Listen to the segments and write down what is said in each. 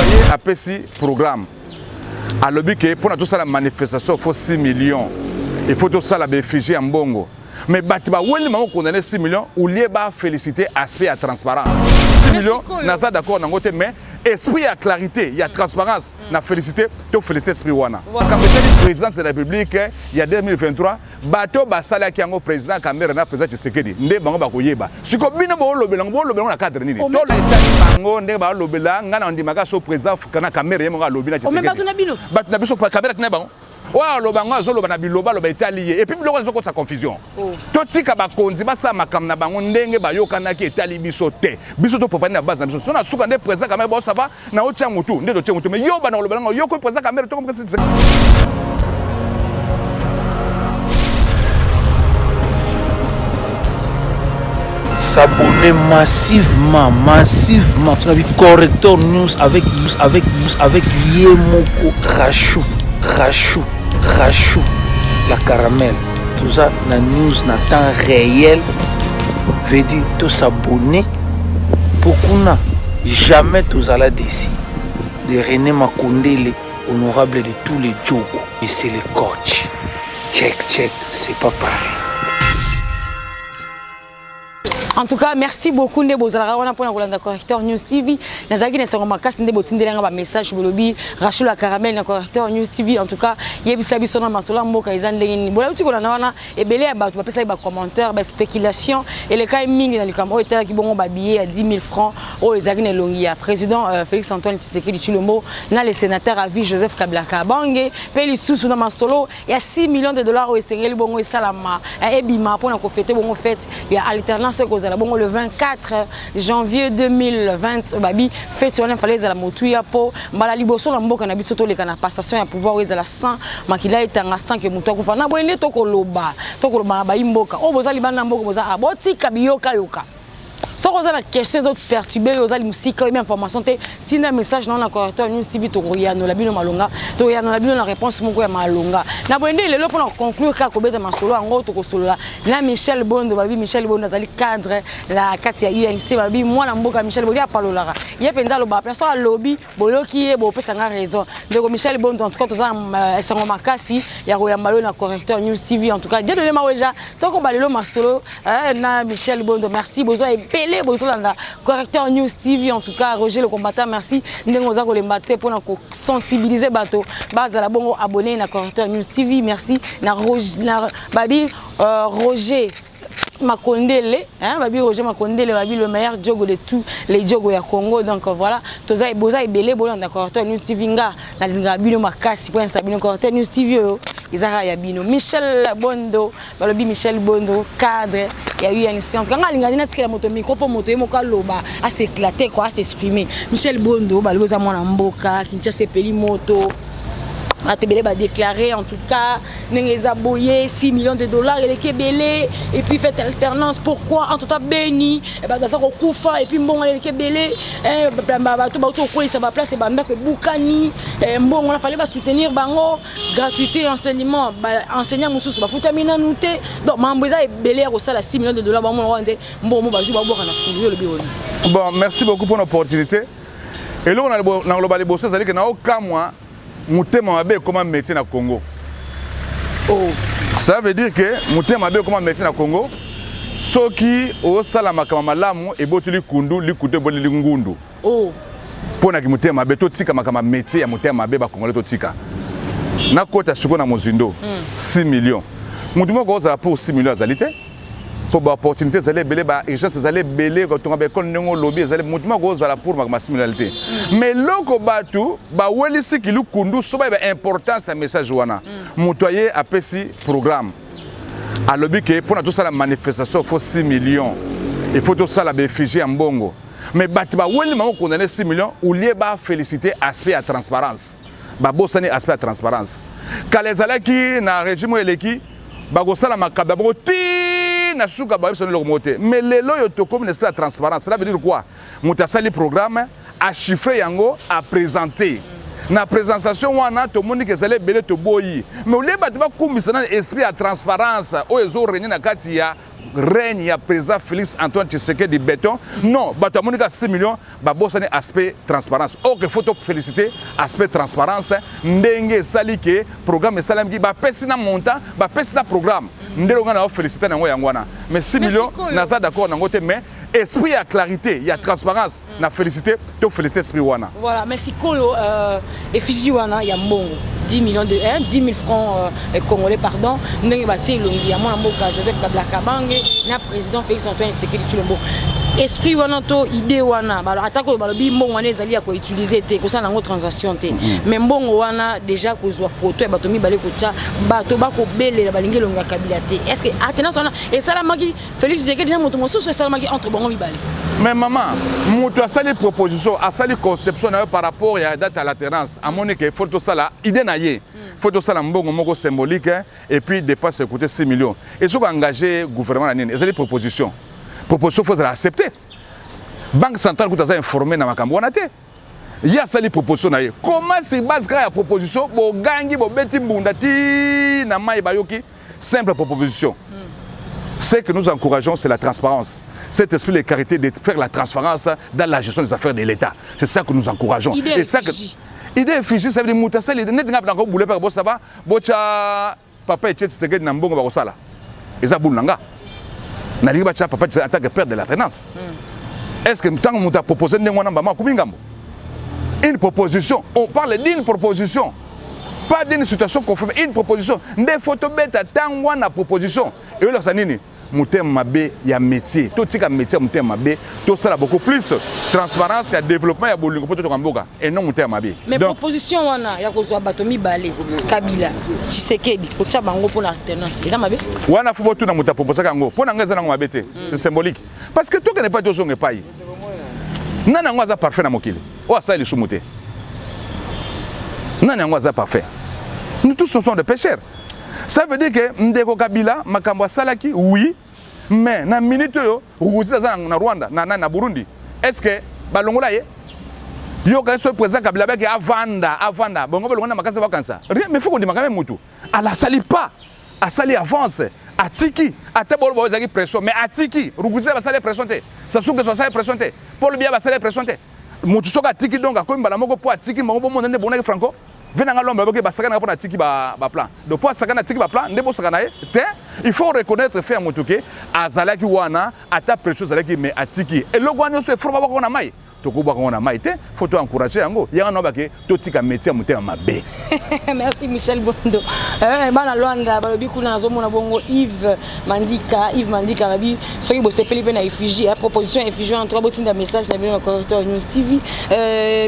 Moutoyer a pesi programme. À l'objet que pour tout ça la manifestation, il faut 6 millions. Il faut tout ça la bénéficier en bongo. Mais Batiba, où est-ce qu'on condamne 6 millions? Ou lié ba féliciter aspect à transparence. 6 millions, n'a pas d'accord dans côté, mais esprit à clarité, il y a transparence. N'a félicité, tu félicité esprit wana. Quand le président de la République, il y a 2023, bateau basala qui est président Cameroun, président Tshisekedi, ndé bango bakoyeba. Si ko bino bo lobelanga na cadre nini. To la itali bango ndé ba lobelanga ngana ndimaka so président kana Cameroun yemonga lobina Tshisekedi. Mais bato na bino. Bato na biso Cameroun na bango. Wa lobango azoloba na biloba loba italié et puis biloko ezoko sa confusion. Totika bakonzi basa makam na bango ndenge bayokana ki etali biso te. Biso to popani na base na biso. Sona suka ndé président Cameroun bo ça va na otia mutu ndé to tia mutu mais yo ba na lobango yo ko président Cameroun to comme ça. S'abonner massivement. Tu as vu Corrector News avec Yemoko Rachou, la caramel. Tout ça, la news na temps réel. Veut dire tout s'abonner. Beaucoup n'a jamais tous à la décider. De René Makondele, honorable de tous les Djogo. Et c'est le coach. Check, c'est pas pareil. En tout cas, merci beaucoup de vous avoir pour la Corrector News TV. Nous avons un message pour le Rachou la caramel na Corrector News TV. En tout cas, il y a des personnes qui sont en train de commentaires, des spéculations. Et les cas mingi dans le Cameroun, qui ont habillé à 10 000 francs au Longia. Président Félix Antoine Tshisekedi Tshilombo, le sénateur à vie Joseph Kabila Kabange, paye sous dans Masolo, il y a 6 millions de dollars au Sénégal bongo et Salama. Et Bima pour nous fêter bongo fête, il y a alternance bon, le 24 janvier 2020 babi fête sur l'infalaise à la motuya po mbala liboso na mboka na biso to le kana passation ya pouvoir eza la 100 makila etanga 100 ke mutu akufa na boyende to koloba ba mboka o boza libana mboka boza abotika biyoka yoka. Si vous avez des questions perturbées, vous avez des informations, si vous avez un message dans la Corrector News TV, vous avez une réponse. Vous avez pour conclure, Michel Bondo, Michel Bondo, cadre, la Katia UNC, moi, Michel Bondo, il y a un lobby, qui est raison. Donc, Michel Bondo, en tout cas, il y a un Corrector News TV, en tout cas, Michel Bondo, merci, Corrector News TV, en tout cas, Roger le combattant, merci. Nous avons pour sensibiliser bateau. Base à la bonne abonné à Corrector News TV, merci. Roger Makondele, Roger Makondele, le meilleur jogo de tous les jogos à Congo. Donc voilà, tous les beaux belé bolon dans Corrector News TV nga, na linga bino makasi pour sabino Corrector News TV yo. Izara ya bino Michel Bondo, balobi Michel Bondo cadre, il y a eu une séance quand linga dina tikela moto micro pour moto emoka loba à s'éclater quoi, à s'exprimer. Michel Bondo, balobi za mwana mboka, Kinshasa peli moto. Matebele va déclarer en tout cas Nengeza Boye 6 millions de dollars et et puis fait alternance. Pourquoi en tout cas béni et bah ça et puis bon les Kebele ça va place que Boukani bon on a fallu soutenir bango gratuité enseignement enseignant mususu ba futamina nouté donc mamboza et belé au sala 6 millions de dollars bon merci beaucoup pour l'opportunité. Et là on a le bossé c'est-à-dire que na aucun mois Moutema Mabe comme un métier na Congo. Ça veut dire que Moutema Mabe comme un métier na Congo. Ce qui au salama kama malamu et botuli kundu likute boli ngundu. Pona ki Moutema Mabe to tika makama métier ya Moutema Mabe ba Congolais to tika. Na kota shuko na Mozindo 6 millions. Moutema ko za pour 6 millions azalité. Pour l'opportunité, vous allez belé, vous allez belé, quand on a besoin lobby, vous allez mouvement gros à la pour ma similarité. Mais l'autre bateau, bah où est ce qui nous conduit, c'est important ce message wana. Moutoyer a pesi programme. À lobby que pour tout ça la manifestation, il faut 6 millions. Il faut tout ça la bénéficier en bongo. Mais bah où est le moment qu'on a 6 millions, où lié bah féliciter aspect à transparence. Bah bossani aspect à transparence. Quand les allés qui na régime eleki, bah go ça la macabre, mais les lois comme la transparence, cela veut dire quoi? Moutasali programme à chiffrer yango à présenter. Na présentation on a tout le monde qui s'allait belé te boyi. Mais au lieu de comme ça esprit à transparence, au ezo régner na katia règne, il y a président Félix Antoine Tshisekedi du béton. Non, Batamonika 6 millions, Babosane aspect transparence. Or, il faut féliciter aspect transparence. Ndenge Salike, programme Salam qui va passer dans montant, va passer dans programme. Ndenge on a félicité dans Yangwana. Mais 6 millions, n'a pas d'accord dans côté, mais esprit, il y a clarité, il y a transparence. N'a félicité, tu félicité esprit Wana. Voilà, mais si Kolo et Fiji Wana, il y a 10 millions de 10 000 francs congolais, pardon. Ndenge Bati Longi, ya mwana mboka Joseph Kabila Kabange, na président Félix Antoine Tshisekedi Tshilombo. Esprit wana to idée wana, alors atako balobi mbongo wana ezali ya ko utiliser te, ko sala ngo transaction te. Mais mbongo wana déjà ko zwa photo e bato mibale ko tcha, bato bako belela balingi longa Kabila te. Est-ce que attention wana et salamaki Félix Tshisekedi na moto mosusu e salamaki entre bongo mibale. Mais maman, moto a sali proposition, a sali conception par rapport à la date à l'alternance. À mon équipe, il faut tout ça là, idée naïe. Il faut tout ça là, mbongo moko symbolique et puis dépense coûter 6 millions. Et ce qu'engager gouvernement la nine, et c'est propositions. Proposition faut accepter. Banque centrale coûte ça informé dans ma camboanate. Il y a sali proposition naïe. Comment c'est base la proposition, bo gangi bo beti bundati na mai bayoki, simple proposition. Ce que nous encourageons, c'est la transparence. Cet esprit de carité de faire la transparence dans la gestion des affaires de l'État. C'est ça que nous encourageons. Idée Fiji, ça veut dire Moutassel, il n'est pas encore boulé par Bossava, Bocha, papa et Tchétz, c'est un bon Barosala. Et ça boulanga. N'a pas papa en tant que père de la tenance. Est-ce que tant qu'on t'a proposé une proposition, on parle d'une proposition, pas d'une situation confirmée, une proposition. Des photos bêtes à tant qu'on a proposition. Et là, ça n'est Moutem Mabé, il y a métier. Tout ce qui est métier, Moutem Mabé, tout ça a beaucoup plus. Transparence, il y a développement, il y a beaucoup plus de Kamboga. Et non Moutem Mabé. Mais proposition, il y a que Batomi Balé, Kabila, Tshisekedi, Kocha Bango pour l'alternance. Et ça Mabé? Oui, il faut tout dans proposition Kango. Pour l'engagement Mabé, c'est symbolique. Parce que tout n'est pas toujours un pays. Non, non, c'est parfait dans mon kil. Oh, ça, il est sous-mouté. Non, non, c'est parfait. Nous tous sommes des pécheurs. Ça veut dire que Ndeko Kabila, Makambo Salaki, oui, mais dans la minute, na Rwanda, na Burundi, est-ce que Balongola est yo quand le président Kabila qui avanda, bon on va makasa vacances. Rien, mais faut qu'on dise même mutu. À la sali pas, à sali avance, à tiki, à tabolo ba zaki pression, mais à tiki, Ruguza va sali pression te. Ça sou que ça sali pression te. Paul Biya va sali pression te. Mutu soka tiki donc a comme bala moko po tiki mo bon monde bonaki franco. Venant l'homme qui basakana pour tiki ba plan. Donc pour sakana tiki ba plan, ndebo sakana te, il faut reconnaître faire mutuke azalaki wana ata pression zalaki mais atiki. Et le gouvernement se forma ba kona mai. Tokuba kona mai te, faut to encourager yango. Yana no ba ke to tika métier muté mabe. Merci Michel Bondo. Bana Luanda balobi kuna zomona bongo Yves Mandika babi soki bo sepeli pe na effigie, à proposition effigie en trois botinda message na bien correcteur News TV.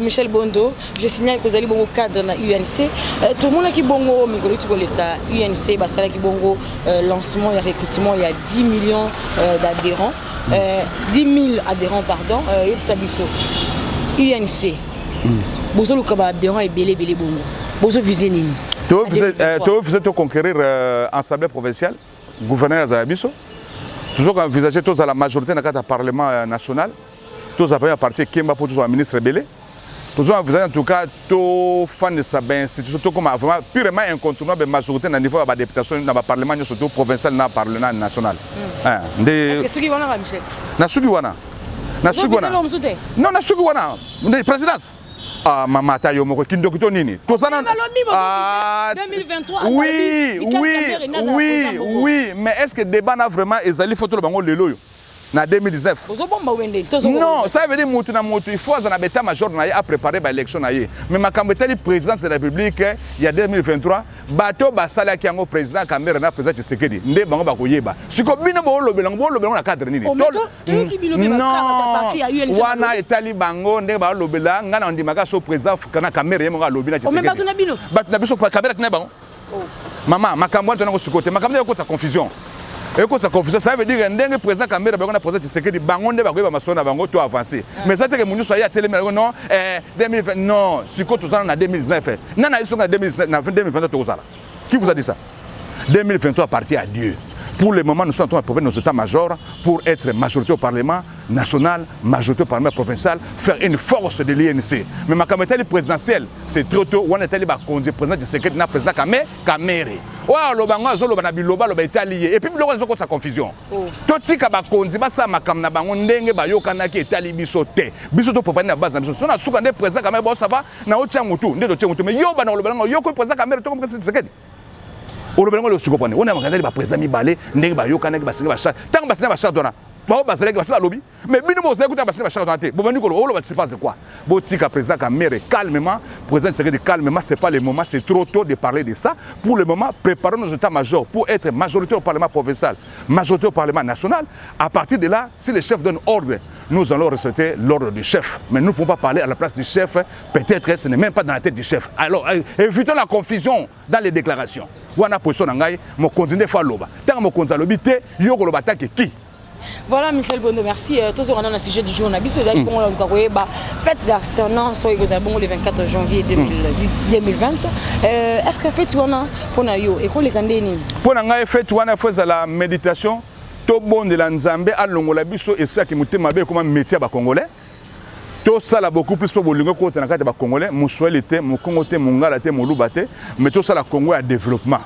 Michel Bondo, je signale que vous allez bongo cadre na UNC. Tout le monde qui bongo mikolo tiko l'état UNC basala ki bongo lancement et recrutement, il y a 10 millions d'adhérents. 10 000 adhérents, pardon, UNC. Bozo Lukaba adhérents et belé bongo. Bozo visé nini. Vous êtes conquérir l'Assemblée provinciale, gouverneur Zarabiso. Toujours envisager tous à la majorité dans le Parlement national. Tous à la partie Kemba pour toujours un ministre belé. Toujours envisager en tout cas tous fans de sa institution, tout comme vraiment purement incontournable la majorité dans le niveau de la députation dans le Parlement surtout provincial dans le Parlement national. Est-ce que Sugi Wana Michel? Na Sugi Wana. Na Sugi Wana. Non, na Sugi Wana. La présidence. Ah, maman, ta yo moko kindokito nini? Tout ça 2023. Oui, mais est-ce que le débat n'a vraiment ezali photo le bango lelo yo? En 2019. Non, ça veut dire que il faut un état-major à préparer l'élection. Mais ma le président de la République, il y a 2023, bateau basala qui est président Cameroun, président Tshisekedi. Ndé bango bakoyeba. Si ko bino bo lobela na cadre nini. Non. Wana etali bango ndé ba lobela ngana ndimaka so président kana Cameroun mo lobela Tshisekedi. Mais bato na bino. Bato na biso Cameroun na bango. Maman, makambo ntona ko sikote, makambo ko ta confusion. Et que ça confusion, ça veut dire que le président Cameroun a président Tshisekedi bango nde bakoyeba masona bango to avancer. Mais ça c'est que munyu soya télé non 2020 non, si ko tozana na 2019. Nana iso na 2019 na 2022 tozala. Qui vous a dit ça? 2023 parti à Dieu. Pour le moment, nous sommes en train de préparer nos états-majors pour être majorité au Parlement national, majorité au Parlement provincial, faire une force de l'INC. Mais ma caméra présidentielle, c'est trop tôt. On est allé le président du secret, le président Kamere. Ouais, le bango azolo bana biloba lo ba italien. Et puis le reste c'est sa confusion. Totika ba konzi ba sa makamna bango ndenge ba yokana ki etali biso te. Biso to préparer na base na biso. Sona suka nde président Kamere ba ça va na otia mutu, nde to tia mutu. Mais yo ba na lo bango yo ko président Kamere to comme secret. On le suko pone. On a regardé ba président Mibale ndenge ba yokana ki ba singa ba chat. Tant ba singa ba chat dona. Bah on va se faire lobby mais bino mo écouter ba singa ba chat dona te. Bon bani ko lo ba se passe quoi. Botika président Kamere calmement, président secret calmement, c'est pas le moment, c'est trop tôt de parler de ça. Pour le moment, préparons nos états-majors pour être majorité au Parlement provincial, majorité au Parlement national. À partir de là, si le chef donne ordre, nous allons respecter l'ordre du chef. Mais nous ne pouvons pas parler à la place du chef. Peut-être ce n'est même pas dans la tête du chef. Alors, évitons la confusion dans les déclarations. Wana position nangai, mo continuer fa loba. Tant mo konza lobité, yo ko loba take qui. Voilà Michel Bondo, merci. Tous on a un sujet du jour. On a vu ce fête d'alternance le 24 janvier 2020. Est-ce que fête on a pour nayo et quoi les candidats? Pour nangai fête on a fait la méditation. Tout bon de la Nzambe à l'ongola biso espère que muté mabe comme métier ba congolais. Tout ça là beaucoup plus pour bolingo ko na kati ba congolais, mon souhait était mon Congo te mon ngala te mon luba te, mais tout ça la Congo a développement.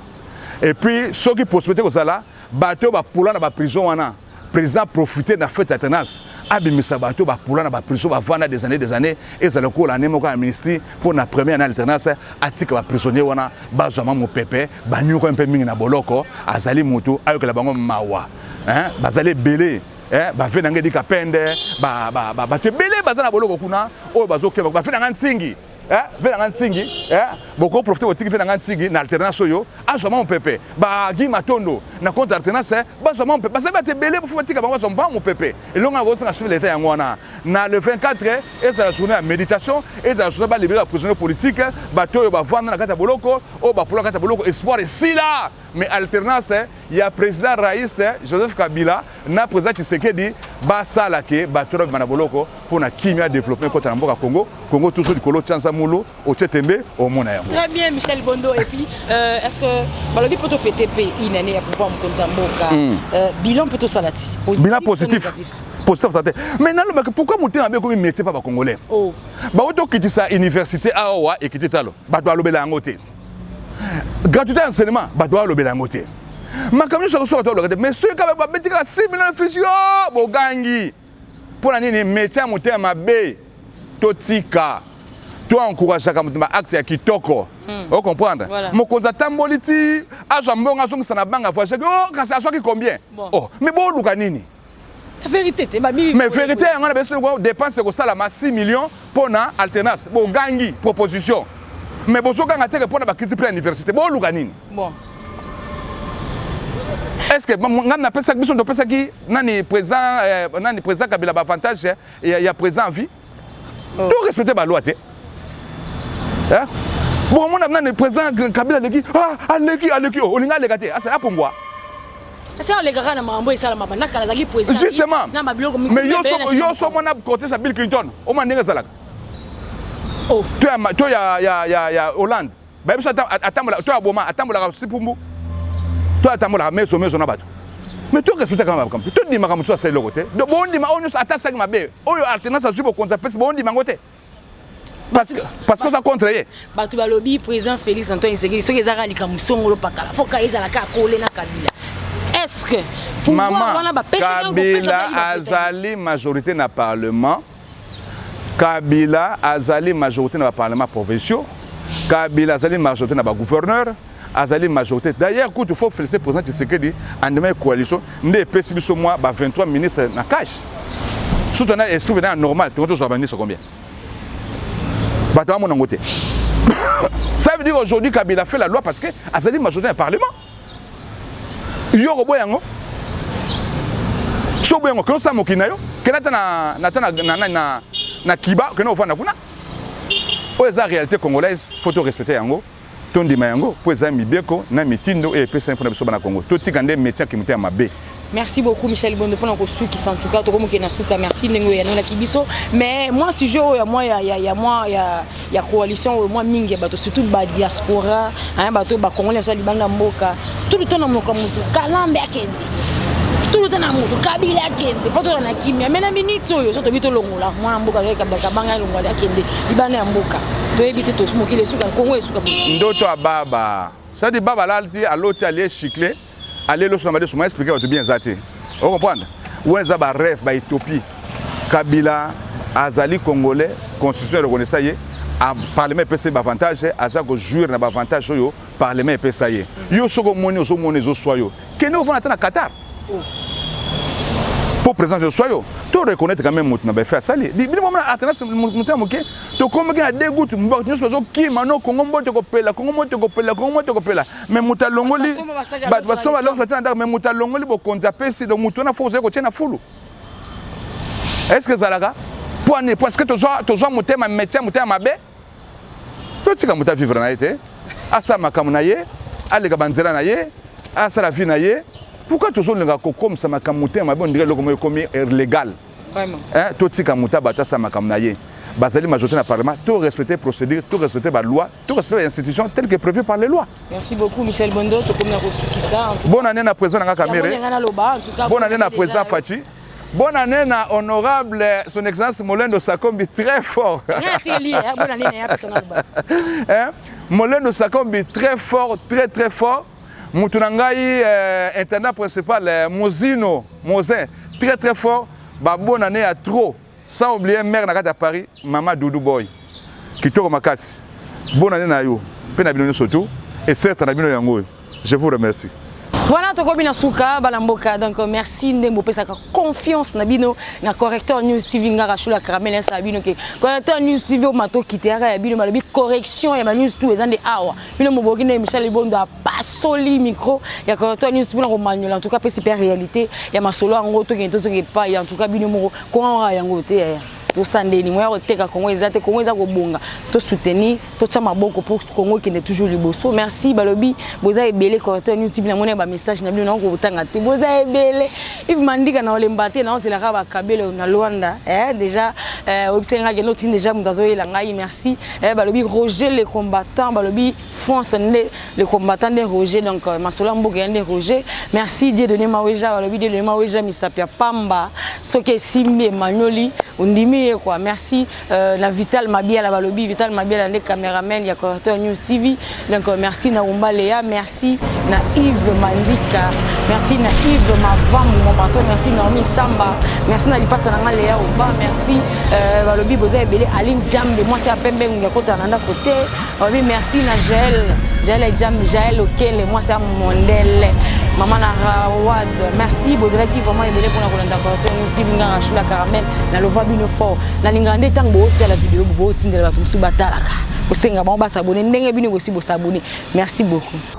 Et puis ceux qui possibilité ko ça là, bateau ba poula na ba prison wana. Président profiter de la fête d'alternance. Abimisa bateau ba poula na ba prison ba vendre des années et ça le ko la nemo ka ministre pour la première année alternance atika ba prisonnier wana ba zama mo pepe ba nyuko un peu mingi na boloko azali mutu ayo la bango mawa. Hein, bazale belé, hein, bavé nange di kapende, ba te belé bazana boloko kuna, o bazoke ba fe nanga ntingi, hein, fe nanga ntingi, hein, boko profiter otiki fe nanga ntingi na alternance yo, azoma mon pepe, ba gi matondo, na compte alternance, ba zoma mon pepe, ba te belé pour fatika ba zoma mon pepe. Et longa go sanga chef l'état yango wana. Na le 24 et c'est la journée de méditation et c'est la journée ba libérer les prisonniers politiques, ba to ba vendre na kata boloko, o ba pour la kata boloko espoir ici là. Mais alternance, il y a le président Raïs, Joseph Kabila, na président Tshisekedi, basa lake, batoro manaboloko pour na kimia développer côté Mboka Congo, Congo toujours du colo Tchanza Moulou, au Tchetembe, au Mona. Très bien Michel Bondo et puis est-ce que balobi poto FTP une année à pouvoir Mkonza Mboka bilan poto salati. Bilan positif. Positif santé. Maintenant pourquoi monter un comme métier pas congolais? Oh. Ba auto quitter sa université à Owa et quitter talo. Ba doit lobela ngote. Gratuité enseignement, bah doit le bélangoté. Ma camion sur le mais ceux qui avaient bêté la 6 millions de fusion, bon gangi. Pour l'année, métier à monter à ma baie, totika. Toi encourage chaque acte à Kitoko. Vous comprenez? Mon compte tamboliti, à son bon à son sanabanga, faut acheter. Oh, quand ça soit qui combien? Oh, mais bon, Lukanini. La vérité, mais vérité, on a besoin de dépenser au salaire 6 millions pour la alternance. Bon gangi, proposition. Mais si vous avez pour la l'université, bon, bon. Est-ce que le président Kabila a avantage, il y a président en vie? Tout respecter la loi. Bon, le président Kabila a dit, allez, on a légaté. C'est pour moi. Justement. Mais il y a côté de Bill Clinton. Oh. Toi, il y a Hollande. Mais tu respectes quand même. Tu dis que tu as fait le côté. De bon, on attaque ça. On a alternance à suivre au compte. Parce que ça contre. Tu vas lobby président Félix Antoine Tshisekedi. Ceux qui ont dit que Musongo Pakala, faut qu'ils aient la carte collée dans Kabila. Est-ce que pouvoir Kabila azali majorité dans le Parlement? Kabila azali majorité dans le Parlement provincial, Kabila azali majorité dans le gouverneur, azali majorité. D'ailleurs, il faut féliciter le président Tshisekedi en demain coalition, ne pèse plus moi 23 ministres dans la cache. Surtout dans l'esprit normal, tu vas ministre combien? Ça veut dire aujourd'hui Kabila fait la loi parce que azali majorité dans le Parlement. Il y a un boyango. So boyango, que ça mokinayo, que na kiba que nous vana kuna o eza réalité congolaise faut to respecter yango tondi mayango po eza mibeko na mitindo et pesa pour na biso na Congo to tikande métier qui muté mabe Merci beaucoup Michel Bondo pour notre souki en tout cas tout comme qui na souka merci nengo ya na kibiso mais moi sujet ya moi ya coalition moi mingi bato surtout ba diaspora hein bato ba congolais so libanga mboka tout le temps na moka mutu kalambe akende tout le temps na mutu kabila akende poto na kimia mais na minute oyo so to bito longola mwana mboka ka banga longola akende libanga mboka to ebite to smoki le souka Congo e souka ndoto ababa ça dit baba lalti aloti aller chicler allez le sommet de expliquer votre bien zati. Vous comprenez? Où est ba rêve ba Éthiopie. Kabila azali congolais constitution reconnaissance yé a parlement PC ba avantage à chaque jour na ba avantage yo parlement PC yé. Yo soko moni zo soyo. Kene on va na Qatar. Pour présence de soyo. Tu reconnaître quand même na ba faire ça li. Bi moment attendance muta moké. To comme que des gouttes mbo nous faisons qui mano Congo mbote ko pela mais muta longoli ba so ba l'autre temps mais muta longoli bo konza pesi do muto na faut ko tena fulu. Est-ce que zalaga poane parce que to zo mutema métier mutema mabe to tika muta vivre na été asa makamu na ye alega banzela na ye asa la vie na ye pourquoi to zo lenga ko comme ça makamu mutema mabe on dirait le comme légal vraiment hein to tika muta bata sa makamu na ye Basali majorité dans le Parlement, tout respecter les procédures, tout respecter la loi, tout respecter les institutions telles que prévues par les lois. Merci beaucoup Michel Bondo, tu comme ça. Bonne année à président Kamere. Bonne année à président Fachi. Bonne année à honorable son excellence Molendo Sakombi très fort. Bonne année à personnel. Molendo Sakombi très fort, très fort. Moutunangai intendant principal Mozino Mozin très fort. Bonne année à trop. Sans oublier mère na Paris, Maman Doudou Boy. Kitoko Makasi. Bonne année na yo. Pena bino surtout et certes na bino yango. Je vous remercie. Voilà to kobina suka balamboka donc merci ndembo pesa ka confiance na bino na correcteur news TV ngara shula karamela sa bino ke correcteur news TV o mato kitera ya bino malobi correction ya news tout ezande awa bino moboki na Michel Bondo a pasoli micro ya correcteur news bino ko manyola en tout cas pe super réalité ya masolo ngo to ke pas en tout cas bino mo ko yango te to sandeni moya ko teka Congo ezate Congo eza ko bonga to soutenir to tchama boko pour Congo qui est toujours liboso merci balobi boza ebele correcteur news TV na mona ba message na bino na ko tanga te boza ebele if mandika na olembate na ozela ka ba kabelo na Luanda déjà obsenga ke noti déjà mutazo elanga merci balobi Roger les combattants balobi France les combattants de Roger donc masola mboka de Roger merci Dieu donner maweja balobi Dieu donner maweja misapia pamba soke simbi Emmanueli undimi quoi merci la Vital Mabia la balobi Vital Mabia la caméraman ya correcteur news TV donc merci na Umba Léa merci na Yves Mandika merci na Yves Mavambu mon bateau merci Naomi Samba merci na Lipasa na Léa Umba merci balobi boza ebele Aline Jambe moi c'est à Pembe ngakota nanda côté balobi merci na Jael Jambe Jael Okele moi c'est à Mondele Maman Rawad merci bozela qui vraiment ebele pour na kolanda correcteur news TV ngara shula caramel na lova bino fort na lingande tango otia la vidéo bo tindela bato musu batalaka osenga ba s'abonner ndenge bino aussi bo s'abonner merci beaucoup.